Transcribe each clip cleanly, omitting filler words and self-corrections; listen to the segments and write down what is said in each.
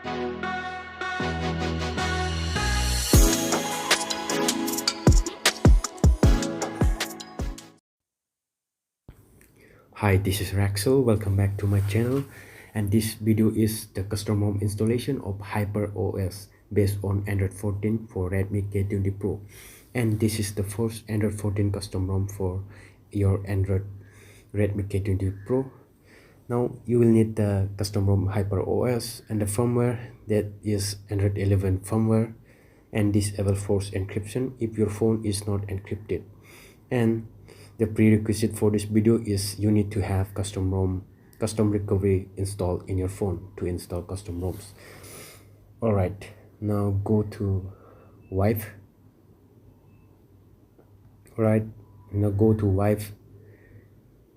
Hi, this is Raxel. Welcome back to my channel, and this video is the custom ROM installation of HyperOS based on Android 14 for Redmi K20 Pro. And this is the first Android 14 custom ROM for your Android Redmi K20 Pro. Now you will need the custom ROM HyperOS and the firmware, that is Android 11 firmware, and disable force encryption if your phone is not encrypted. And the prerequisite for this video is you need to have custom recovery installed in your phone to install custom ROMs. Alright, now go to wife. Alright, now go to wife,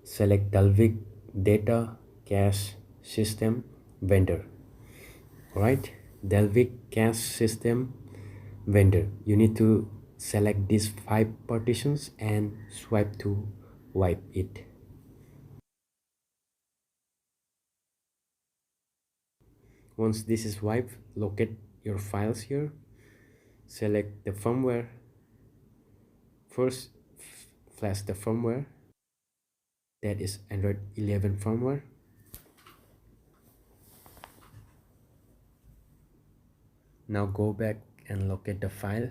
select Dalvik data cache system vendor. Alright, Dalvik cache system vendor, you need to select these 5 partitions and swipe to wipe it. Once this is wiped, locate your files here, select the firmware. First, flash the firmware, that is Android 11 firmware. Now go back and locate the file,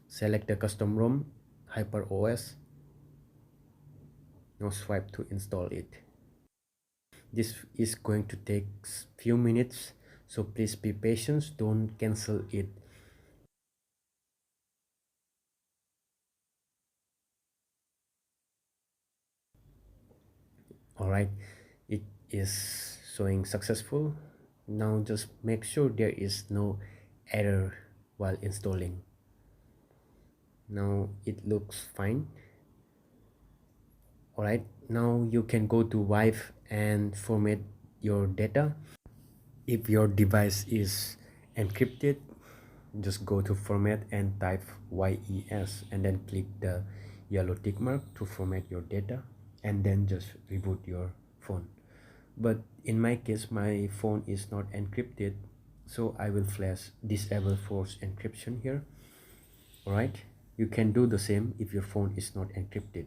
select the custom ROM HyperOS. Now swipe to install it. This is going to take few minutes, so please be patient, don't cancel it. Alright, it is showing successful. Now just make sure there is no error while installing. Now it looks fine. Alright, now you can go to wife and format your data. If your device is encrypted, just go to format and type YES and then click the yellow tick mark to format your data, and then just reboot your phone. But in my case, my phone is not encrypted, so I will flash disable force encryption here. Alright, you can do the same if your phone is not encrypted.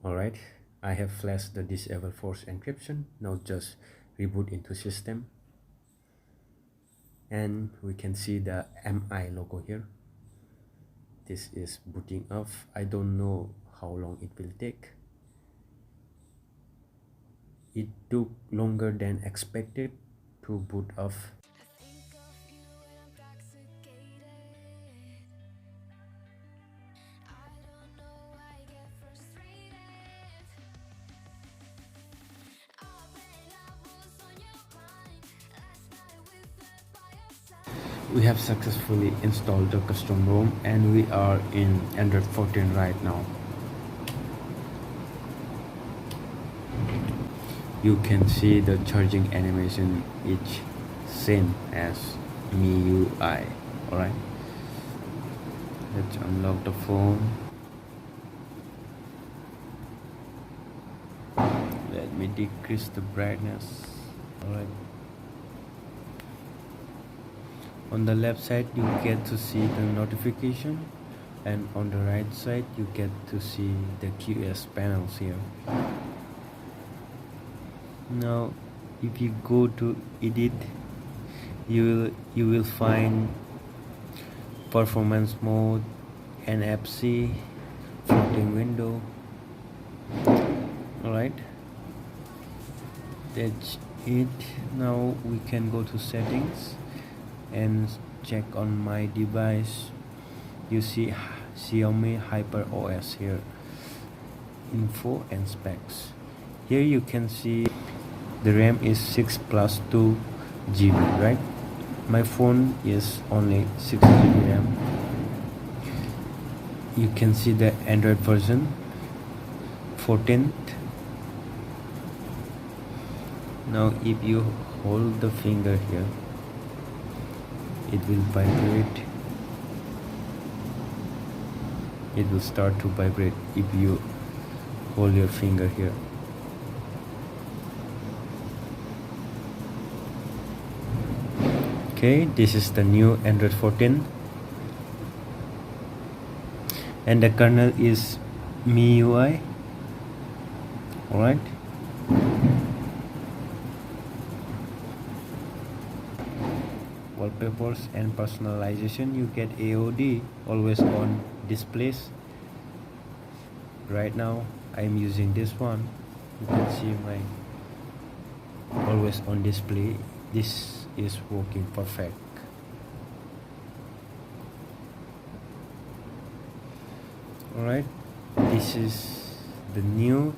Alright, I have flashed the disable force encryption. Now just reboot into system, and we can see the MI logo here. This is booting off. I don't know how long it will take. It took longer than expected to boot off. We have successfully installed the custom ROM and we are in Android 14 right now. You can see the charging animation is same as MIUI. Alright, let's unlock the phone. Let me decrease the brightness. Alright, on the left side you get to see the notification, and on the right side you get to see the QS panels here. Now if you go to edit, you will find performance mode, NFC, floating window. Alright, that's it. Now we can go to settings and check on my device. You see Xiaomi HyperOS here, info and specs. Here you can see the RAM is 6 plus 2 GB, right? My phone is only 6 GB RAM. You can see the Android version 14th. Now if you hold the finger here, it will vibrate. it will start to vibrate if you hold your finger here. Okay, this is the new Android 14 and the kernel is MIUI. Alright, wallpapers and personalization, you get AOD, always on displays. Right now I'm using this one. You can see my always on display. This is working perfect. Alright, this is the new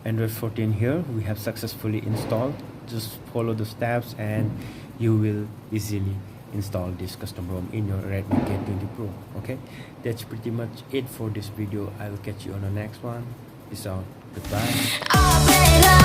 Android 14 here. We have successfully installed. Just follow the steps and you will easily install this custom ROM in your Redmi K20 Pro. Okay, that's pretty much it for this video. I will catch you on the next one. Peace out. Goodbye.